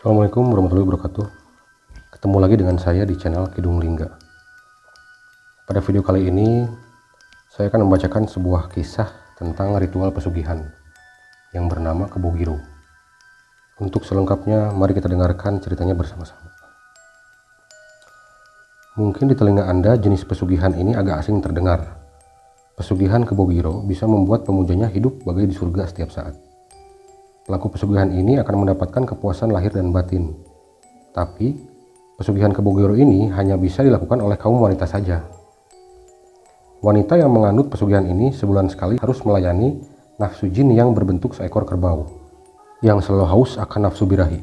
Assalamualaikum warahmatullahi wabarakatuh. Ketemu lagi dengan saya di channel Kidung Lingga. Pada video kali ini saya akan membacakan sebuah kisah tentang ritual pesugihan yang bernama Kebo Giro. Untuk selengkapnya mari kita dengarkan ceritanya bersama-sama. Mungkin di telinga Anda jenis pesugihan ini agak asing terdengar. Pesugihan Kebo Giro bisa membuat pemujanya hidup bagai di surga setiap saat. Pelaku pesugihan ini akan mendapatkan kepuasan lahir dan batin. Tapi, pesugihan Kebo Giro ini hanya bisa dilakukan oleh kaum wanita saja. Wanita yang menganut pesugihan ini sebulan sekali harus melayani nafsu jin yang berbentuk seekor kerbau, yang selalu haus akan nafsu birahi.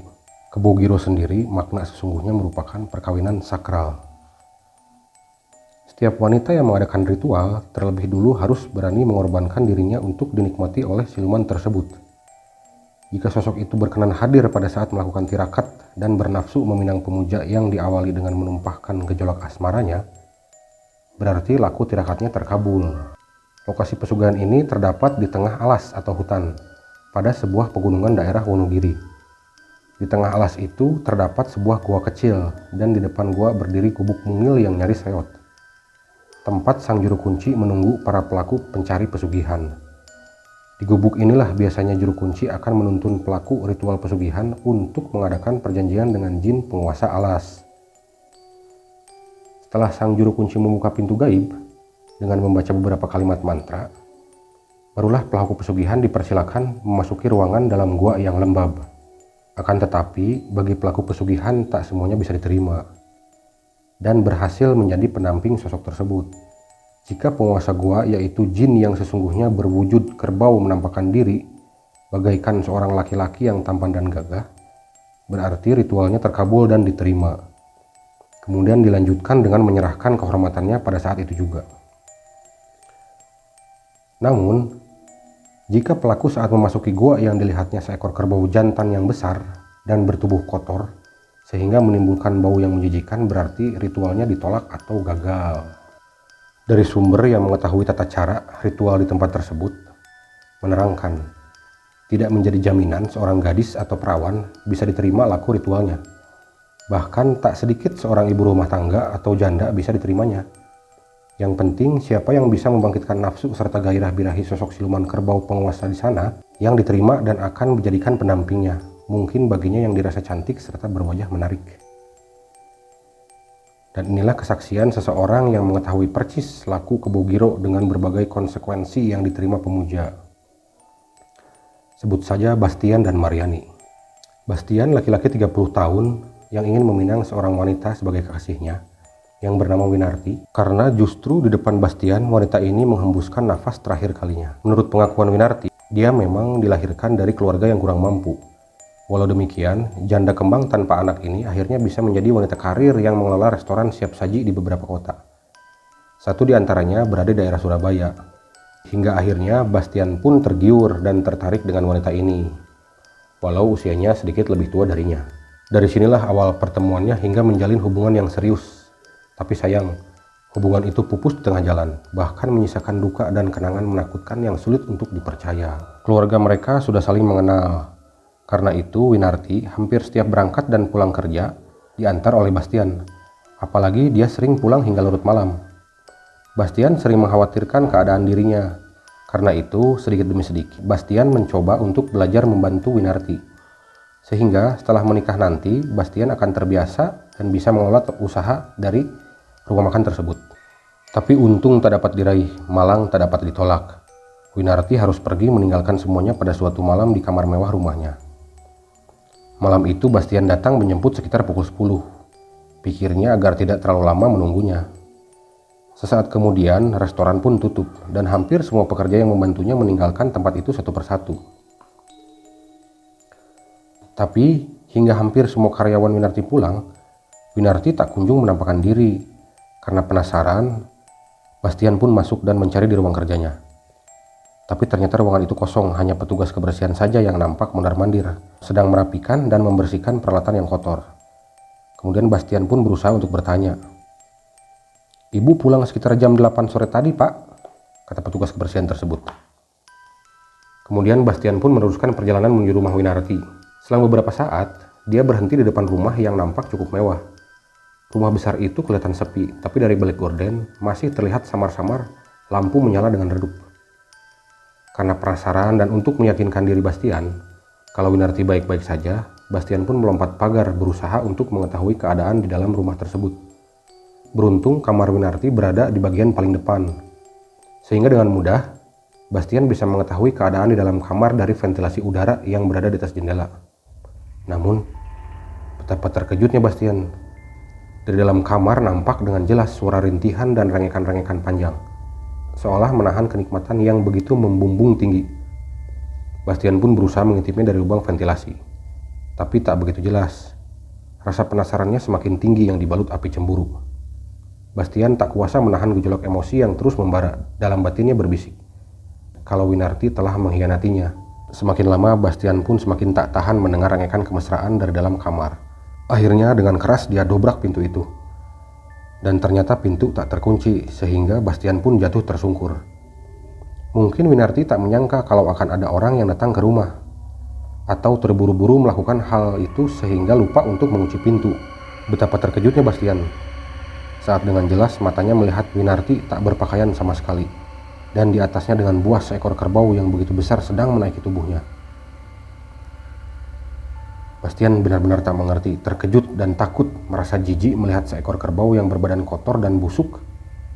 Kebo Giro sendiri makna sesungguhnya merupakan perkawinan sakral. Setiap wanita yang mengadakan ritual terlebih dulu harus berani mengorbankan dirinya untuk dinikmati oleh siluman tersebut. Jika sosok itu berkenan hadir pada saat melakukan tirakat dan bernafsu meminang pemuja yang diawali dengan menumpahkan gejolak asmaranya, berarti laku tirakatnya terkabul. Lokasi pesugihan ini terdapat di tengah alas atau hutan pada sebuah pegunungan daerah Wonogiri. Di tengah alas itu terdapat sebuah gua kecil dan di depan gua berdiri gubuk mungil yang nyaris reot. Tempat sang juru kunci menunggu para pelaku pencari pesugihan. Di gubuk inilah biasanya juru kunci akan menuntun pelaku ritual pesugihan untuk mengadakan perjanjian dengan jin penguasa alas. Setelah sang juru kunci membuka pintu gaib dengan membaca beberapa kalimat mantra, barulah pelaku pesugihan dipersilakan memasuki ruangan dalam gua yang lembab. Akan tetapi, bagi pelaku pesugihan tak semuanya bisa diterima dan berhasil menjadi pendamping sosok tersebut. Jika penguasa gua, yaitu jin yang sesungguhnya berwujud kerbau menampakkan diri bagaikan seorang laki-laki yang tampan dan gagah, berarti ritualnya terkabul dan diterima. Kemudian dilanjutkan dengan menyerahkan kehormatannya pada saat itu juga. Namun, jika pelaku saat memasuki gua yang dilihatnya seekor kerbau jantan yang besar dan bertubuh kotor, sehingga menimbulkan bau yang menjijikan, berarti ritualnya ditolak atau gagal. Dari sumber yang mengetahui tata cara ritual di tempat tersebut, menerangkan tidak menjadi jaminan seorang gadis atau perawan bisa diterima laku ritualnya. Bahkan tak sedikit seorang ibu rumah tangga atau janda bisa diterimanya. Yang penting siapa yang bisa membangkitkan nafsu serta gairah birahi sosok siluman kerbau penguasa di sana yang diterima dan akan menjadikan pendampingnya. Mungkin baginya yang dirasa cantik serta berwajah menarik. Dan inilah kesaksian seseorang yang mengetahui percis laku Kebo Giro dengan berbagai konsekuensi yang diterima pemuja. Sebut saja Bastian dan Mariani. Bastian laki-laki 30 tahun yang ingin meminang seorang wanita sebagai kekasihnya yang bernama Winarti, karena justru di depan Bastian wanita ini menghembuskan nafas terakhir kalinya. Menurut pengakuan Winarti, dia memang dilahirkan dari keluarga yang kurang mampu. Walau demikian, janda kembang tanpa anak ini akhirnya bisa menjadi wanita karir yang mengelola restoran siap saji di beberapa kota. Satu di antaranya berada di daerah Surabaya. Hingga akhirnya Bastian pun tergiur dan tertarik dengan wanita ini, walau usianya sedikit lebih tua darinya. Dari sinilah awal pertemuannya hingga menjalin hubungan yang serius. Tapi sayang, hubungan itu pupus di tengah jalan, bahkan menyisakan duka dan kenangan menakutkan yang sulit untuk dipercaya. Keluarga mereka sudah saling mengenal. Karena itu Winarti hampir setiap berangkat dan pulang kerja diantar oleh Bastian. Apalagi dia sering pulang hingga larut malam. Bastian sering mengkhawatirkan keadaan dirinya. Karena itu sedikit demi sedikit Bastian mencoba untuk belajar membantu Winarti. Sehingga setelah menikah nanti Bastian akan terbiasa dan bisa mengelola usaha dari rumah makan tersebut. Tapi untung tak dapat diraih, malang tak dapat ditolak. Winarti harus pergi meninggalkan semuanya pada suatu malam di kamar mewah rumahnya. Malam itu Bastian datang menjemput sekitar pukul 10. Pikirnya agar tidak terlalu lama menunggunya. Sesaat kemudian restoran pun tutup dan hampir semua pekerja yang membantunya meninggalkan tempat itu satu persatu. Tapi hingga hampir semua karyawan Winarti pulang, Winarti tak kunjung menampakkan diri. Karena penasaran, Bastian pun masuk dan mencari di ruang kerjanya. Tapi ternyata ruangan itu kosong, hanya petugas kebersihan saja yang nampak mondar-mandir, sedang merapikan dan membersihkan peralatan yang kotor. Kemudian Bastian pun berusaha untuk bertanya. "Ibu pulang sekitar jam 8 sore tadi, Pak," kata petugas kebersihan tersebut. Kemudian Bastian pun meneruskan perjalanan menuju rumah Winarti. Selang beberapa saat, Dia berhenti di depan rumah yang nampak cukup mewah. Rumah besar itu kelihatan sepi, tapi dari balik gorden masih terlihat samar-samar lampu menyala dengan redup. Karena penasaran dan untuk meyakinkan diri Bastian kalau Winarti baik-baik saja, Bastian pun melompat pagar berusaha untuk mengetahui keadaan di dalam rumah tersebut. Beruntung kamar Winarti berada di bagian paling depan, sehingga dengan mudah Bastian bisa mengetahui keadaan di dalam kamar dari ventilasi udara yang berada di atas jendela. Namun, betapa terkejutnya Bastian. Dari dalam kamar nampak dengan jelas suara rintihan dan rengekan-rengekan panjang, seolah menahan kenikmatan yang begitu membumbung tinggi. Bastian pun berusaha mengintipnya dari lubang ventilasi, tapi tak begitu jelas. Rasa penasarannya semakin tinggi yang dibalut api cemburu. Bastian tak kuasa menahan gejolak emosi yang terus membara. Dalam batinnya berbisik kalau Winarti telah mengkhianatinya. Semakin lama Bastian pun semakin tak tahan mendengar rengekan kemesraan dari dalam kamar. Akhirnya dengan keras dia dobrak pintu itu. Dan ternyata pintu tak terkunci sehingga Bastian pun jatuh tersungkur. Mungkin Winarti tak menyangka kalau akan ada orang yang datang ke rumah, atau terburu-buru melakukan hal itu sehingga lupa untuk mengunci pintu. Betapa terkejutnya Bastian saat dengan jelas matanya melihat Winarti tak berpakaian sama sekali, dan di atasnya dengan buas seekor kerbau yang begitu besar sedang menaiki tubuhnya. Bastian benar-benar tak mengerti, terkejut dan takut, merasa jijik melihat seekor kerbau yang berbadan kotor dan busuk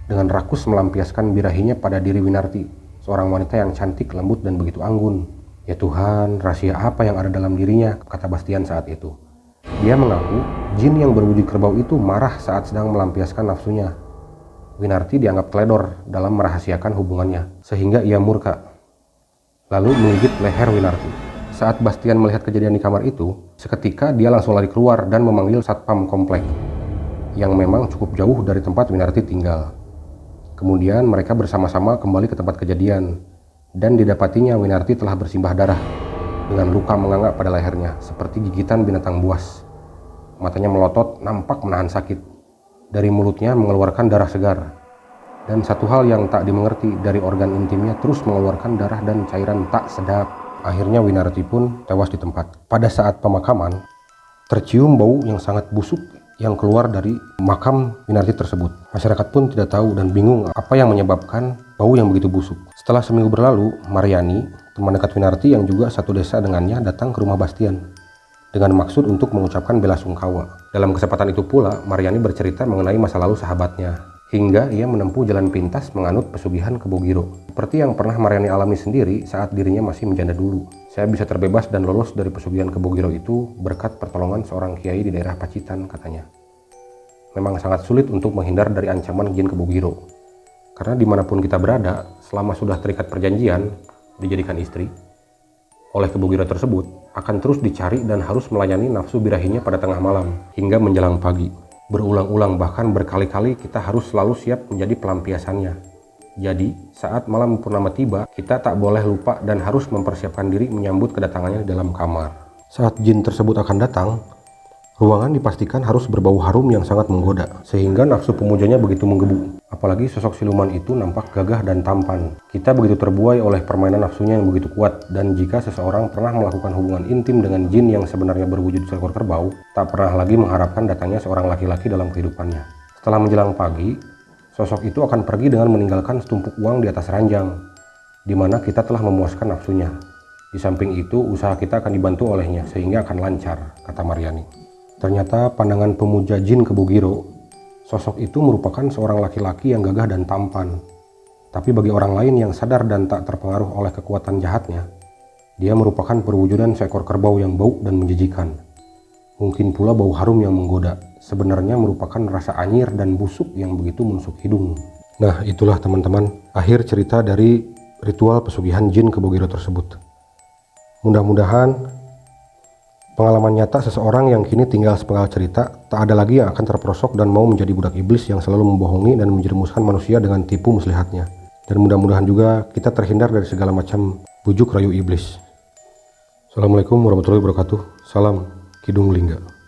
dengan rakus melampiaskan birahinya pada diri Winarti, seorang wanita yang cantik, lembut dan begitu anggun. Ya Tuhan, rahasia apa yang ada dalam dirinya, kata Bastian saat itu. Dia mengaku jin yang berwujud kerbau itu marah saat sedang melampiaskan nafsunya. Winarti dianggap teledor dalam merahasiakan hubungannya, sehingga ia murka, lalu menggigit leher Winarti. Saat Bastian melihat kejadian di kamar itu, seketika dia langsung lari keluar dan memanggil satpam komplek, yang memang cukup jauh dari tempat Winarti tinggal. Kemudian mereka bersama-sama kembali ke tempat kejadian, dan didapatinya Winarti telah bersimbah darah dengan luka menganga pada lehernya seperti gigitan binatang buas. Matanya melotot, nampak menahan sakit. Dari mulutnya mengeluarkan darah segar. Dan satu hal yang tak dimengerti, dari organ intimnya terus mengeluarkan darah dan cairan tak sedap. Akhirnya Winarti pun tewas di tempat. Pada saat pemakaman, tercium bau yang sangat busuk yang keluar dari makam Winarti tersebut. Masyarakat pun tidak tahu dan bingung apa yang menyebabkan bau yang begitu busuk. Setelah seminggu berlalu, Maryani, teman dekat Winarti yang juga satu desa dengannya, datang ke rumah Bastian dengan maksud untuk mengucapkan bela sungkawa. Dalam kesempatan itu pula, Maryani bercerita mengenai masa lalu sahabatnya, hingga ia menempuh jalan pintas menganut pesugihan Kebo Giro. Seperti yang pernah Maryani alami sendiri saat dirinya masih menjanda dulu. Saya bisa terbebas dan lolos dari pesugihan Kebo Giro itu berkat pertolongan seorang kiai di daerah Pacitan, katanya. Memang sangat sulit untuk menghindar dari ancaman jin Kebo Giro, karena dimanapun kita berada, selama sudah terikat perjanjian, dijadikan istri oleh Kebo Giro tersebut, akan terus dicari dan harus melayani nafsu birahinya pada tengah malam hingga menjelang pagi. Berulang-ulang, bahkan berkali-kali kita harus selalu siap menjadi pelampiasannya. Jadi, saat malam purnama tiba, kita tak boleh lupa dan harus mempersiapkan diri menyambut kedatangannya di dalam kamar. Saat jin tersebut akan datang, ruangan dipastikan harus berbau harum yang sangat menggoda, sehingga nafsu pemujanya begitu menggebu. Apalagi sosok siluman itu nampak gagah dan tampan. Kita begitu terbuai oleh permainan nafsunya yang begitu kuat, dan jika seseorang pernah melakukan hubungan intim dengan jin yang sebenarnya berwujud seekor kerbau, tak pernah lagi mengharapkan datangnya seorang laki-laki dalam kehidupannya. Setelah menjelang pagi, sosok itu akan pergi dengan meninggalkan setumpuk uang di atas ranjang, di mana kita telah memuaskan nafsunya. Di samping itu, usaha kita akan dibantu olehnya sehingga akan lancar, kata Maryani. Ternyata pandangan pemuja jin Kebo Giro, sosok itu merupakan seorang laki-laki yang gagah dan tampan. Tapi bagi orang lain yang sadar dan tak terpengaruh oleh kekuatan jahatnya, dia merupakan perwujudan seekor kerbau yang bau dan menjijikan. Mungkin pula bau harum yang menggoda, sebenarnya merupakan rasa anyir dan busuk yang begitu menusuk hidung. Nah, itulah teman-teman, akhir cerita dari ritual pesugihan jin Kebo Giro tersebut. Mudah-mudahan pengalaman nyata seseorang yang kini tinggal sepenggal cerita tak ada lagi yang akan terperosok dan mau menjadi budak iblis yang selalu membohongi dan menjerumuskan manusia dengan tipu muslihatnya. Dan mudah-mudahan juga kita terhindar dari segala macam bujuk rayu iblis. Assalamualaikum warahmatullahi wabarakatuh. Salam Kidung Lingga.